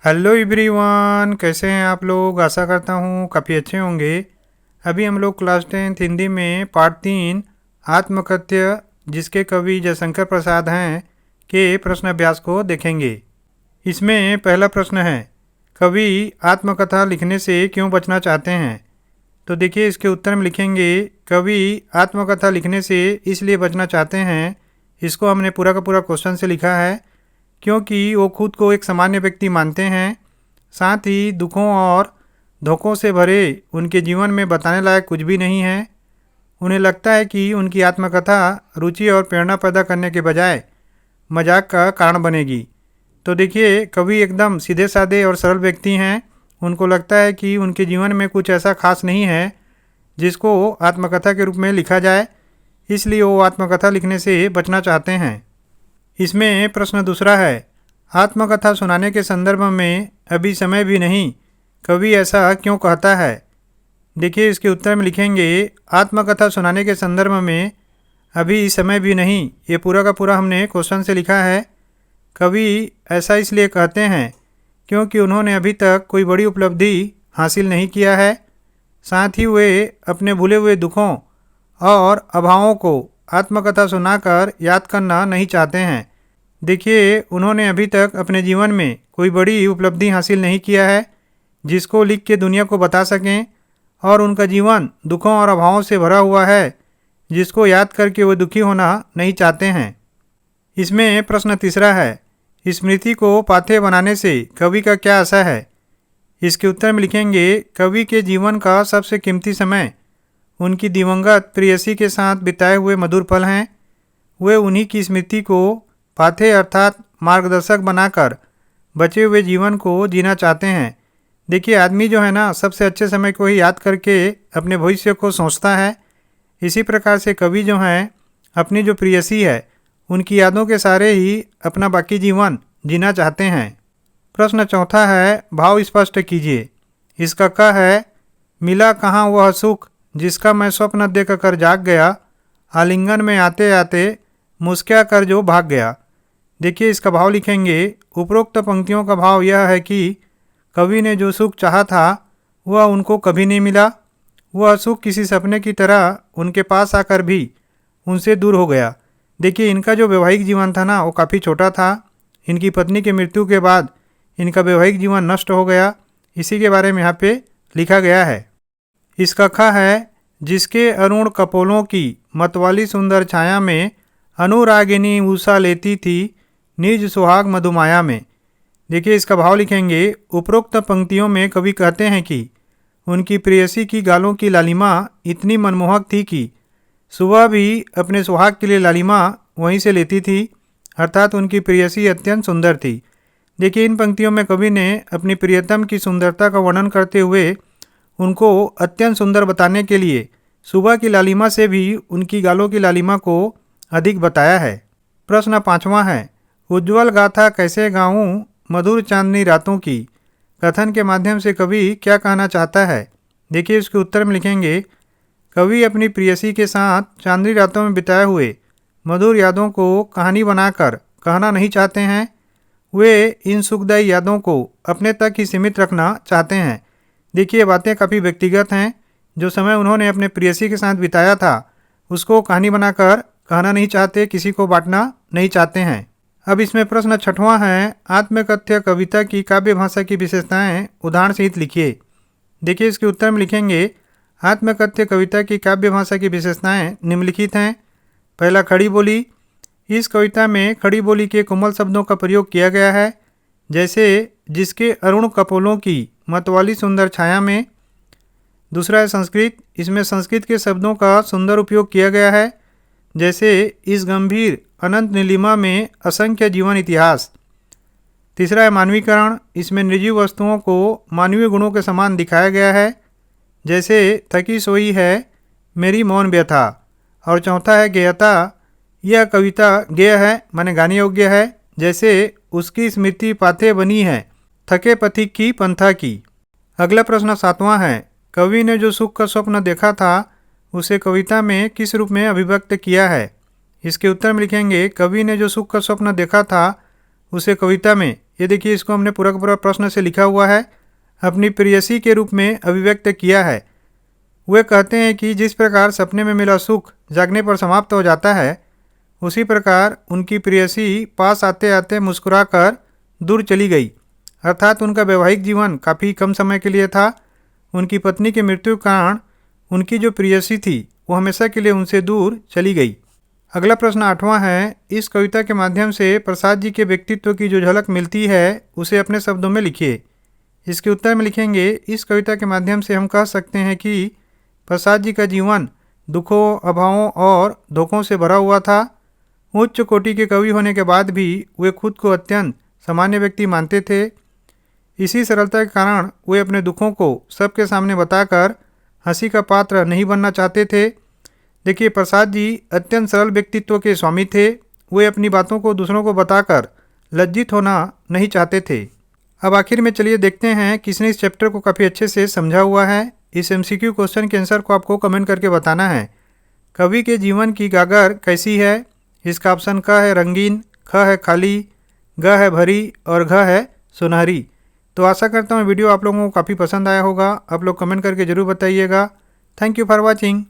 Hello everyone, कैसे हैं आप लोग। आशा करता हूँ काफ़ी अच्छे होंगे। अभी हम लोग क्लास 10th हिंदी में पार्ट 3 आत्मकथ्य जिसके कवि जयशंकर प्रसाद हैं के प्रश्न अभ्यास को देखेंगे। इसमें पहला प्रश्न है, कवि आत्मकथा लिखने से क्यों बचना चाहते हैं। तो देखिए इसके उत्तर में लिखेंगे, कवि आत्मकथा लिखने से इसलिए बचना चाहते हैं। इसको हमने पूरा का पूरा क्वेश्चन से लिखा है क्योंकि वो खुद को एक सामान्य व्यक्ति मानते हैं। साथ ही दुखों और धोखों से भरे उनके जीवन में बताने लायक कुछ भी नहीं है। उन्हें लगता है कि उनकी आत्मकथा रुचि और प्रेरणा पैदा करने के बजाय मजाक का कारण बनेगी। तो देखिए कवि एकदम सीधे साधे और सरल व्यक्ति हैं। उनको लगता है कि उनके जीवन में कुछ ऐसा खास नहीं है जिसको आत्मकथा के रूप में लिखा जाए, इसलिए वो आत्मकथा लिखने से बचना चाहते हैं। इसमें प्रश्न दूसरा है, आत्मकथा सुनाने के संदर्भ में अभी समय भी नहीं, कवि ऐसा क्यों कहता है। देखिए इसके उत्तर में लिखेंगे, आत्मकथा सुनाने के संदर्भ में अभी समय भी नहीं, ये पूरा का पूरा हमने क्वेश्चन से लिखा है। कवि ऐसा इसलिए कहते हैं क्योंकि उन्होंने अभी तक कोई बड़ी उपलब्धि हासिल नहीं किया है। साथ ही वे अपने भूले हुए दुखों और अभावों को आत्मकथा सुनाकर याद करना नहीं चाहते हैं। देखिए उन्होंने अभी तक अपने जीवन में कोई बड़ी उपलब्धि हासिल नहीं किया है जिसको लिख के दुनिया को बता सकें, और उनका जीवन दुखों और अभावों से भरा हुआ है जिसको याद करके वो दुखी होना नहीं चाहते हैं। इसमें प्रश्न तीसरा है, स्मृति को पाथेय बनाने से कवि का क्या आशा है। इसके उत्तर में लिखेंगे, कवि के जीवन का सबसे कीमती समय उनकी दिवंगत प्रेयसी के साथ बिताए हुए मधुर पल हैं। वे उन्हीं की स्मृति को पाथेय अर्थात मार्गदर्शक बनाकर बचे हुए जीवन को जीना चाहते हैं। देखिए आदमी जो है ना, सबसे अच्छे समय को ही याद करके अपने भविष्य को सोचता है। इसी प्रकार से कवि जो हैं अपनी जो प्रेयसी है उनकी यादों के सारे ही अपना बाकी जीवन जीना चाहते हैं। प्रश्न चौथा है, भाव स्पष्ट कीजिए। इसका क है, मिला कहाँ वह सुख जिसका मैं स्वप्न देख कर जाग गया, आलिंगन में आते आते मुस्कुरा कर जो भाग गया। देखिए इसका भाव लिखेंगे, उपरोक्त पंक्तियों का भाव यह है कि कवि ने जो सुख चाहा था वह उनको कभी नहीं मिला। वह सुख किसी सपने की तरह उनके पास आकर भी उनसे दूर हो गया। देखिए इनका जो वैवाहिक जीवन था ना वो काफ़ी छोटा था। इनकी पत्नी की मृत्यु के बाद इनका वैवाहिक जीवन नष्ट हो गया। इसी के बारे में यहाँ पे लिखा गया है। इसका ख है, जिसके अरुण कपोलों की मतवाली सुंदर छाया में अनुरागिनी ऊषा लेती थी निज सुहाग मधुमाया में। देखिए इसका भाव लिखेंगे, उपरोक्त पंक्तियों में कवि कहते हैं कि उनकी प्रेयसी की गालों की लालिमा इतनी मनमोहक थी कि सुबह भी अपने सुहाग के लिए लालिमा वहीं से लेती थी, अर्थात उनकी प्रेयसी अत्यंत सुंदर थी। देखिए इन पंक्तियों में कवि ने अपनी प्रियतम की सुंदरता का वर्णन करते हुए उनको अत्यंत सुंदर बताने के लिए सुबह की लालिमा से भी उनकी गालों की लालिमा को अधिक बताया है। प्रश्न पाँचवा है, उज्ज्वल गाथा कैसे गाऊं मधुर चांदनी रातों की। कथन के माध्यम से कवि क्या कहना चाहता है। देखिए इसके उत्तर में लिखेंगे, कवि अपनी प्रेयसी के साथ चांदनी रातों में बिताए हुए मधुर यादों को कहानी बनाकर कहना नहीं चाहते हैं। वे इन सुखदायी यादों को अपने तक ही सीमित रखना चाहते हैं। देखिए बातें काफ़ी व्यक्तिगत हैं। जो समय उन्होंने अपने प्रेयसी के साथ बिताया था उसको कहानी बनाकर कहना नहीं चाहते, किसी को बांटना नहीं चाहते हैं। अब इसमें प्रश्न छठवां है, आत्मकथ्य कविता की काव्य भाषा की विशेषताएं उदाहरण सहित लिखिए। देखिए इसके उत्तर में लिखेंगे, आत्मकथ्य कविता की काव्य भाषा की विशेषताएं निम्नलिखित हैं। पहला, खड़ी बोली। इस कविता में खड़ी बोली के कोमल शब्दों का प्रयोग किया गया है, जैसे जिसके अरुण कपोलों की मतवाली सुंदर छाया में। दूसरा है संस्कृत। इसमें संस्कृत के शब्दों का सुंदर उपयोग किया गया है, जैसे इस गंभीर अनंत नीलिमा में असंख्य जीवन इतिहास। तीसरा है मानवीकरण। इसमें निर्जीव वस्तुओं को मानवीय गुणों के समान दिखाया गया है, जैसे थकी सोई है मेरी मौन व्यथा। और चौथा है गेयता। यह कविता गेय है माने गाने योग्य है, जैसे उसकी स्मृति पाथे बनी है थके पथिक की पंथा की। अगला प्रश्न सातवां है, कवि ने जो सुख का स्वप्न देखा था उसे कविता में किस रूप में अभिव्यक्त किया है। इसके उत्तर में लिखेंगे, कवि ने जो सुख का स्वप्न देखा था उसे कविता में ये देखिए, इसको हमने पूरा का पूरा प्रश्न से लिखा हुआ है, अपनी प्रेयसी के रूप में अभिव्यक्त किया है। वे कहते हैं कि जिस प्रकार सपने में मिला सुख जागने पर समाप्त हो जाता है, उसी प्रकार उनकी प्रेयसी पास आते आते मुस्कुराकर दूर चली गई। अर्थात उनका वैवाहिक जीवन काफ़ी कम समय के लिए था। उनकी पत्नी की मृत्यु के कारण उनकी जो प्रेयसी थी वो हमेशा के लिए उनसे दूर चली गई। अगला प्रश्न 8वां है, इस कविता के माध्यम से प्रसाद जी के व्यक्तित्व की जो झलक मिलती है उसे अपने शब्दों में लिखिए। इसके उत्तर में लिखेंगे, इस कविता के माध्यम से हम कह सकते हैं कि प्रसाद जी का जीवन दुखों, अभावों और धोखों से भरा हुआ था। उच्च कोटि के कवि होने के बाद भी वे खुद को अत्यंत सामान्य व्यक्ति मानते थे। इसी सरलता के कारण वे अपने दुखों को सबके सामने बताकर हंसी का पात्र नहीं बनना चाहते थे। देखिए, प्रसाद जी अत्यंत सरल व्यक्तित्व के स्वामी थे। वे अपनी बातों को दूसरों को बताकर लज्जित होना नहीं चाहते थे। अब आखिर में चलिए देखते हैं किसने इस चैप्टर को काफ़ी अच्छे से समझा हुआ है। इस MCQ क्वेश्चन के आंसर को आपको कमेंट करके बताना है। कवि के जीवन की गागर कैसी है? इसका ऑप्शन क है रंगीन, ख है खाली, ग है भरी और घ है सुनहरी। तो आशा करता हूँ वीडियो आप लोगों को काफ़ी पसंद आया होगा। आप लोग कमेंट करके ज़रूर बताइएगा। Thank you for watching.